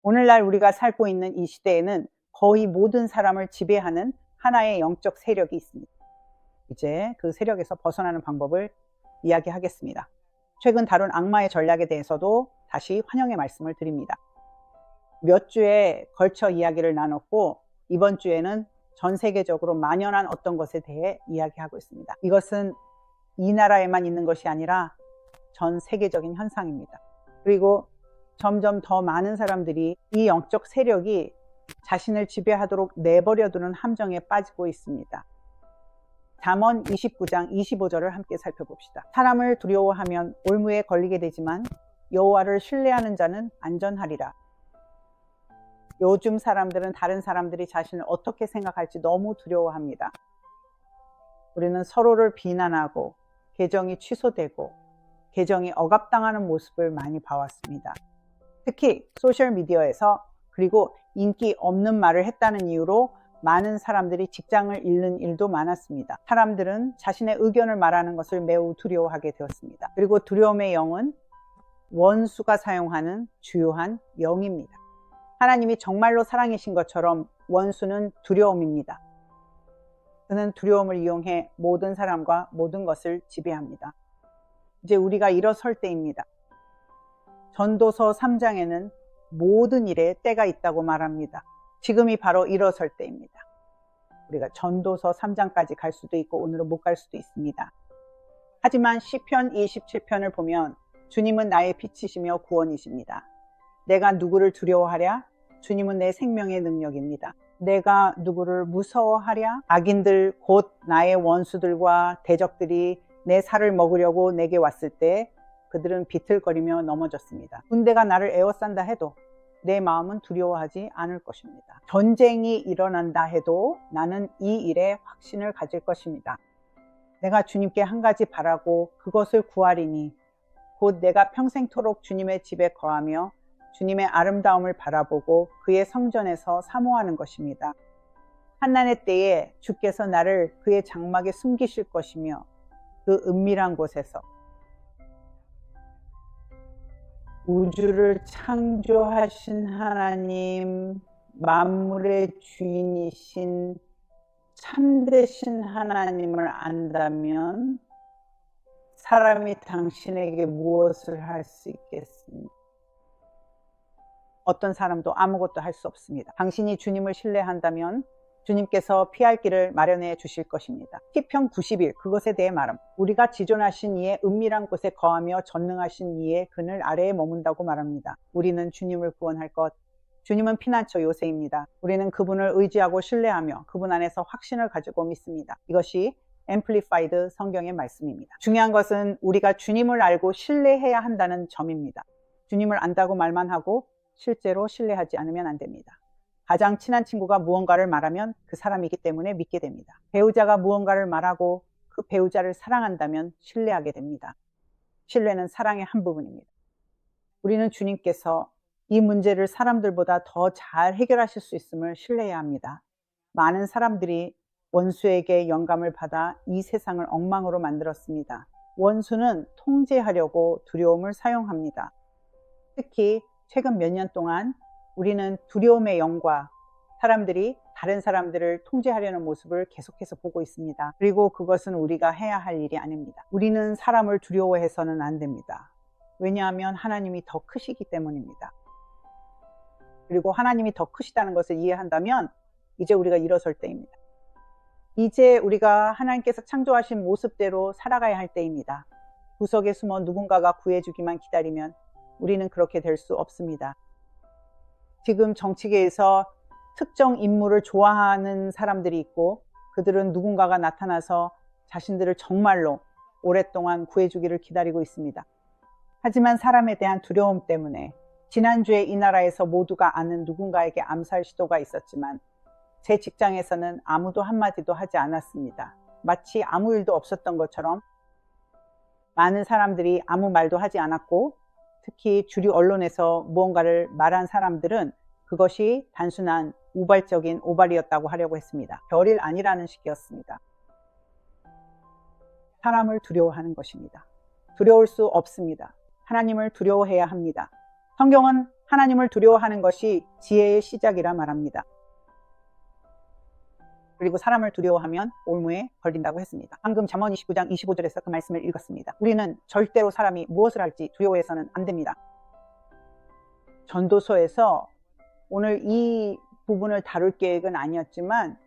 오늘날 우리가 살고 있는 이 시대에는 거의 모든 사람을 지배하는 하나의 영적 세력이 있습니다. 이제 그 세력에서 벗어나는 방법을 이야기하겠습니다. 최근 다룬 악마의 전략에 대해서도 다시 환영의 말씀을 드립니다. 몇 주에 걸쳐 이야기를 나눴고, 이번 주에는 전 세계적으로 만연한 어떤 것에 대해 이야기하고 있습니다. 이것은 이 나라에만 있는 것이 아니라 전 세계적인 현상입니다. 그리고 점점 더 많은 사람들이 이 영적 세력이 자신을 지배하도록 내버려두는 함정에 빠지고 있습니다. 잠언 29장 25절을 함께 살펴봅시다. 사람을 두려워하면 올무에 걸리게 되지만 여호와를 신뢰하는 자는 안전하리라. 요즘 사람들은 다른 사람들이 자신을 어떻게 생각할지 너무 두려워합니다. 우리는 서로를 비난하고 계정이 취소되고 계정이 억압당하는 모습을 많이 봐왔습니다. 특히 소셜미디어에서, 그리고 인기 없는 말을 했다는 이유로 많은 사람들이 직장을 잃는 일도 많았습니다. 사람들은 자신의 의견을 말하는 것을 매우 두려워하게 되었습니다. 그리고 두려움의 영은 원수가 사용하는 주요한 영입니다. 하나님이 정말로 사랑이신 것처럼 원수는 두려움입니다. 그는 두려움을 이용해 모든 사람과 모든 것을 지배합니다. 이제 우리가 일어설 때입니다. 전도서 3장에는 모든 일에 때가 있다고 말합니다. 지금이 바로 일어설 때입니다. 우리가 전도서 3장까지 갈 수도 있고 오늘은 못 갈 수도 있습니다. 하지만 시편 27편을 보면 주님은 나의 빛이시며 구원이십니다. 내가 누구를 두려워하랴? 주님은 내 생명의 능력입니다. 내가 누구를 무서워하랴? 악인들 곧 나의 원수들과 대적들이 내 살을 먹으려고 내게 왔을 때 그들은 비틀거리며 넘어졌습니다. 군대가 나를 에워싼다 해도 내 마음은 두려워하지 않을 것입니다. 전쟁이 일어난다 해도 나는 이 일에 확신을 가질 것입니다. 내가 주님께 한 가지 바라고 그것을 구하리니 곧 내가 평생토록 주님의 집에 거하며 주님의 아름다움을 바라보고 그의 성전에서 사모하는 것입니다. 환난의 때에 주께서 나를 그의 장막에 숨기실 것이며 그 은밀한 곳에서 우주를 창조하신 하나님, 만물의 주인이신 참되신 하나님을 안다면 사람이 당신에게 무엇을 할 수 있겠습니까? 어떤 사람도 아무것도 할 수 없습니다. 당신이 주님을 신뢰한다면 주님께서 피할 길을 마련해 주실 것입니다. 시편 91, 그것에 대해 말합니다. 우리가 지존하신 이의 은밀한 곳에 거하며 전능하신 이의 그늘 아래에 머문다고 말합니다. 우리는 주님을 구원할 것, 주님은 피난처 요새입니다. 우리는 그분을 의지하고 신뢰하며 그분 안에서 확신을 가지고 믿습니다. 이것이 앰플리파이드 성경의 말씀입니다. 중요한 것은 우리가 주님을 알고 신뢰해야 한다는 점입니다. 주님을 안다고 말만 하고 실제로 신뢰하지 않으면 안 됩니다. 가장 친한 친구가 무언가를 말하면 그 사람이기 때문에 믿게 됩니다. 배우자가 무언가를 말하고 그 배우자를 사랑한다면 신뢰하게 됩니다. 신뢰는 사랑의 한 부분입니다. 우리는 주님께서 이 문제를 사람들보다 더 잘 해결하실 수 있음을 신뢰해야 합니다. 많은 사람들이 원수에게 영감을 받아 이 세상을 엉망으로 만들었습니다. 원수는 통제하려고 두려움을 사용합니다. 특히 최근 몇 년 동안 우리는 두려움의 영과 사람들이 다른 사람들을 통제하려는 모습을 계속해서 보고 있습니다. 그리고 그것은 우리가 해야 할 일이 아닙니다. 우리는 사람을 두려워해서는 안 됩니다. 왜냐하면 하나님이 더 크시기 때문입니다. 그리고 하나님이 더 크시다는 것을 이해한다면 이제 우리가 일어설 때입니다. 이제 우리가 하나님께서 창조하신 모습대로 살아가야 할 때입니다. 구석에 숨어 누군가가 구해주기만 기다리면 우리는 그렇게 될 수 없습니다. 지금 정치계에서 특정 인물을 좋아하는 사람들이 있고 그들은 누군가가 나타나서 자신들을 정말로 오랫동안 구해주기를 기다리고 있습니다. 하지만 사람에 대한 두려움 때문에 지난주에 이 나라에서 모두가 아는 누군가에게 암살 시도가 있었지만 제 직장에서는 아무도 한마디도 하지 않았습니다. 마치 아무 일도 없었던 것처럼 많은 사람들이 아무 말도 하지 않았고 특히 주류 언론에서 무언가를 말한 사람들은 그것이 단순한 우발적인 오발이었다고 하려고 했습니다. 별일 아니라는 식이었습니다. 사람을 두려워하는 것입니다. 두려울 수 없습니다. 하나님을 두려워해야 합니다. 성경은 하나님을 두려워하는 것이 지혜의 시작이라 말합니다. 그리고 사람을 두려워하면 올무에 걸린다고 했습니다. 방금 잠언 29장 25절에서 그 말씀을 읽었습니다. 우리는 절대로 사람이 무엇을 할지 두려워해서는 안 됩니다. 전도서에서 오늘 이 부분을 다룰 계획은 아니었지만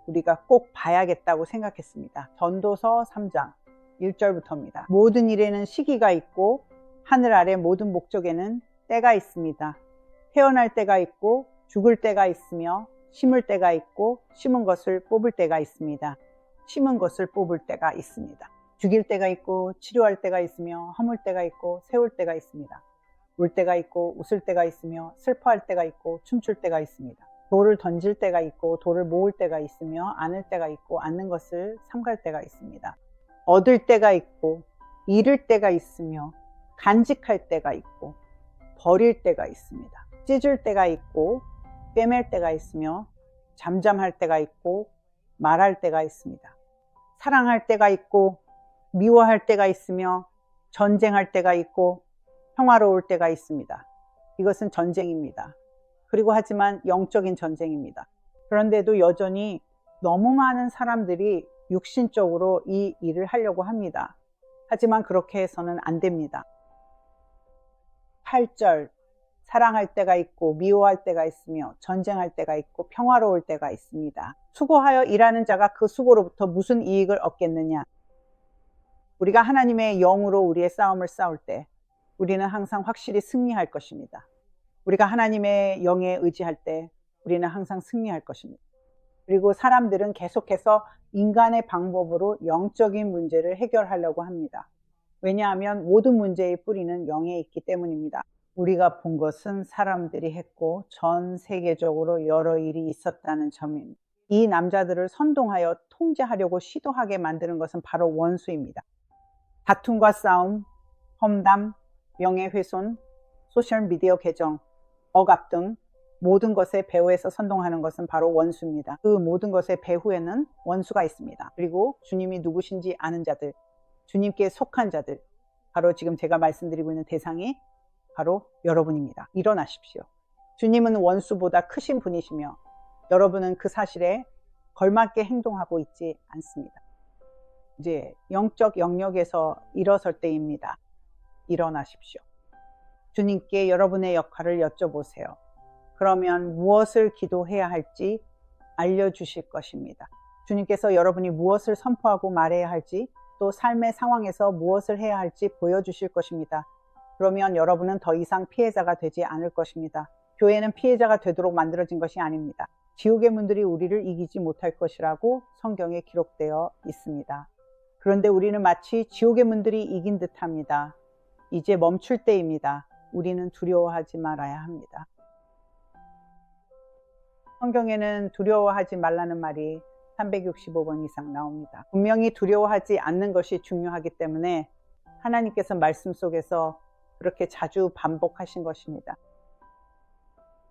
우리가 꼭 봐야겠다고 생각했습니다. 전도서 3장 1절부터입니다. 모든 일에는 시기가 있고 하늘 아래 모든 목적에는 때가 있습니다. 태어날 때가 있고 죽을 때가 있으며 심을 때가 있고 심은 것을 뽑을 때가 있습니다. 심은 것을 뽑을 때가 있습니다. 죽일 때가 있고 치료할 때가 있으며 허물 때가 있고 세울 때가 있습니다. 울 때가 있고 웃을 때가 있으며 슬퍼할 때가 있고 춤출 때가 있습니다. 돌을 던질 때가 있고 돌을 모을 때가 있으며 안을 때가 있고 안는 것을 삼갈 때가 있습니다. 얻을 때가 있고 잃을 때가 있으며 간직할 때가 있고 버릴 때가 있습니다. 찢을 때가 있고 꿰맬 때가 있으며 잠잠할 때가 있고 말할 때가 있습니다. 사랑할 때가 있고 미워할 때가 있으며 전쟁할 때가 있고 평화로울 때가 있습니다. 이것은 전쟁입니다. 그리고 하지만 영적인 전쟁입니다. 그런데도 여전히 너무 많은 사람들이 육신적으로 이 일을 하려고 합니다. 하지만 그렇게 해서는 안 됩니다. 8절 사랑할 때가 있고 미워할 때가 있으며 전쟁할 때가 있고 평화로울 때가 있습니다. 수고하여 일하는 자가 그 수고로부터 무슨 이익을 얻겠느냐? 우리가 하나님의 영으로 우리의 싸움을 싸울 때 우리는 항상 확실히 승리할 것입니다. 우리가 하나님의 영에 의지할 때 우리는 항상 승리할 것입니다. 그리고 사람들은 계속해서 인간의 방법으로 영적인 문제를 해결하려고 합니다. 왜냐하면 모든 문제의 뿌리는 영에 있기 때문입니다. 우리가 본 것은 사람들이 했고 전 세계적으로 여러 일이 있었다는 점입니다. 이 남자들을 선동하여 통제하려고 시도하게 만드는 것은 바로 원수입니다. 다툼과 싸움, 험담, 명예훼손, 소셜미디어 계정, 억압 등 모든 것의 배후에서 선동하는 것은 바로 원수입니다. 그 모든 것의 배후에는 원수가 있습니다. 그리고 주님이 누구신지 아는 자들, 주님께 속한 자들, 바로 지금 제가 말씀드리고 있는 대상이 바로 여러분입니다. 일어나십시오. 주님은 원수보다 크신 분이시며 여러분은 그 사실에 걸맞게 행동하고 있지 않습니다. 이제 영적 영역에서 일어설 때입니다. 일어나십시오. 주님께 여러분의 역할을 여쭤보세요. 그러면 무엇을 기도해야 할지 알려주실 것입니다. 주님께서 여러분이 무엇을 선포하고 말해야 할지 또 삶의 상황에서 무엇을 해야 할지 보여주실 것입니다. 그러면 여러분은 더 이상 피해자가 되지 않을 것입니다. 교회는 피해자가 되도록 만들어진 것이 아닙니다. 지옥의 문들이 우리를 이기지 못할 것이라고 성경에 기록되어 있습니다. 그런데 우리는 마치 지옥의 문들이 이긴 듯합니다. 이제 멈출 때입니다. 우리는 두려워하지 말아야 합니다. 성경에는 두려워하지 말라는 말이 365번 이상 나옵니다. 분명히 두려워하지 않는 것이 중요하기 때문에 하나님께서 말씀 속에서 그렇게 자주 반복하신 것입니다.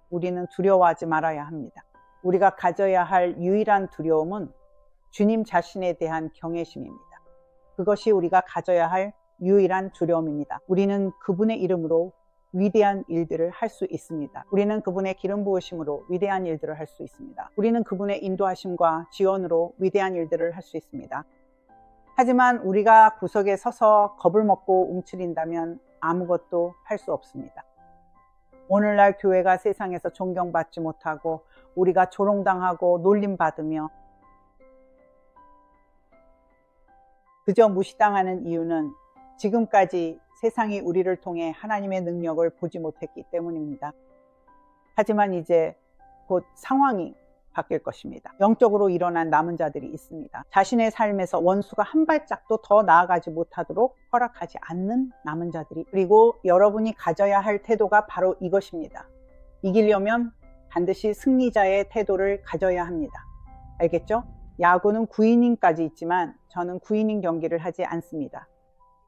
우리는 두려워하지 말아야 합니다. 우리가 가져야 할 유일한 두려움은 주님 자신에 대한 경외심입니다. 그것이 우리가 가져야 할 유일한 두려움입니다. 우리는 그분의 이름으로 위대한 일들을 할 수 있습니다. 우리는 그분의 기름 부으심으로 위대한 일들을 할 수 있습니다. 우리는 그분의 인도하심과 지원으로 위대한 일들을 할 수 있습니다. 하지만 우리가 구석에 서서 겁을 먹고 움츠린다면 아무것도 할 수 없습니다. 오늘날 교회가 세상에서 존경받지 못하고 우리가 조롱당하고 놀림받으며 그저 무시당하는 이유는 지금까지 세상이 우리를 통해 하나님의 능력을 보지 못했기 때문입니다. 하지만 이제 곧 상황이 바뀔 것입니다. 영적으로 일어난 남은 자들이 있습니다. 자신의 삶에서 원수가 한 발짝도 더 나아가지 못하도록 허락하지 않는 남은 자들이, 그리고 여러분이 가져야 할 태도가 바로 이것입니다. 이기려면 반드시 승리자의 태도를 가져야 합니다. 알겠죠? 야구는 9이닝까지 있지만 저는 9이닝 경기를 하지 않습니다.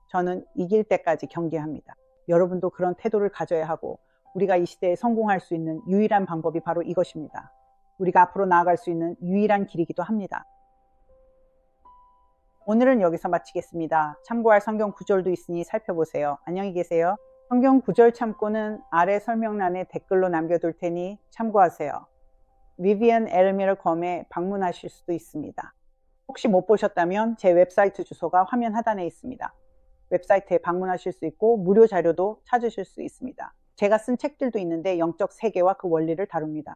저는 이길 때까지 경기합니다. 여러분도 그런 태도를 가져야 하고 우리가 이 시대에 성공할 수 있는 유일한 방법이 바로 이것입니다. 우리가 앞으로 나아갈 수 있는 유일한 길이기도 합니다. 오늘은 여기서 마치겠습니다. 참고할 성경 구절도 있으니 살펴보세요. 안녕히 계세요. 성경 구절 참고는 아래 설명란에 댓글로 남겨둘 테니 참고하세요. Vivian Elmire com에 방문하실 수도 있습니다. 혹시 못 보셨다면 제 웹사이트 주소가 화면 하단에 있습니다. 웹사이트에 방문하실 수 있고 무료 자료도 찾으실 수 있습니다. 제가 쓴 책들도 있는데 영적 세계와 그 원리를 다룹니다.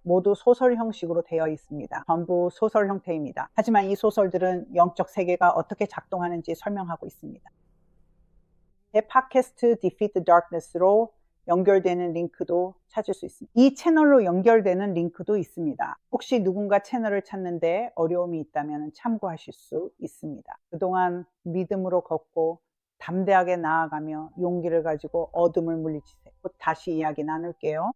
모두 소설 형식으로 되어 있습니다. 전부 소설 형태입니다. 하지만 이 소설들은 영적 세계가 어떻게 작동하는지 설명하고 있습니다. 제 팟캐스트 Defeat the Darkness로 연결되는 링크도 찾을 수 있습니다. 이 채널로 연결되는 링크도 있습니다. 혹시 누군가 채널을 찾는데 어려움이 있다면 참고하실 수 있습니다. 그동안 믿음으로 걷고 담대하게 나아가며 용기를 가지고 어둠을 물리치세요. 곧 다시 이야기 나눌게요.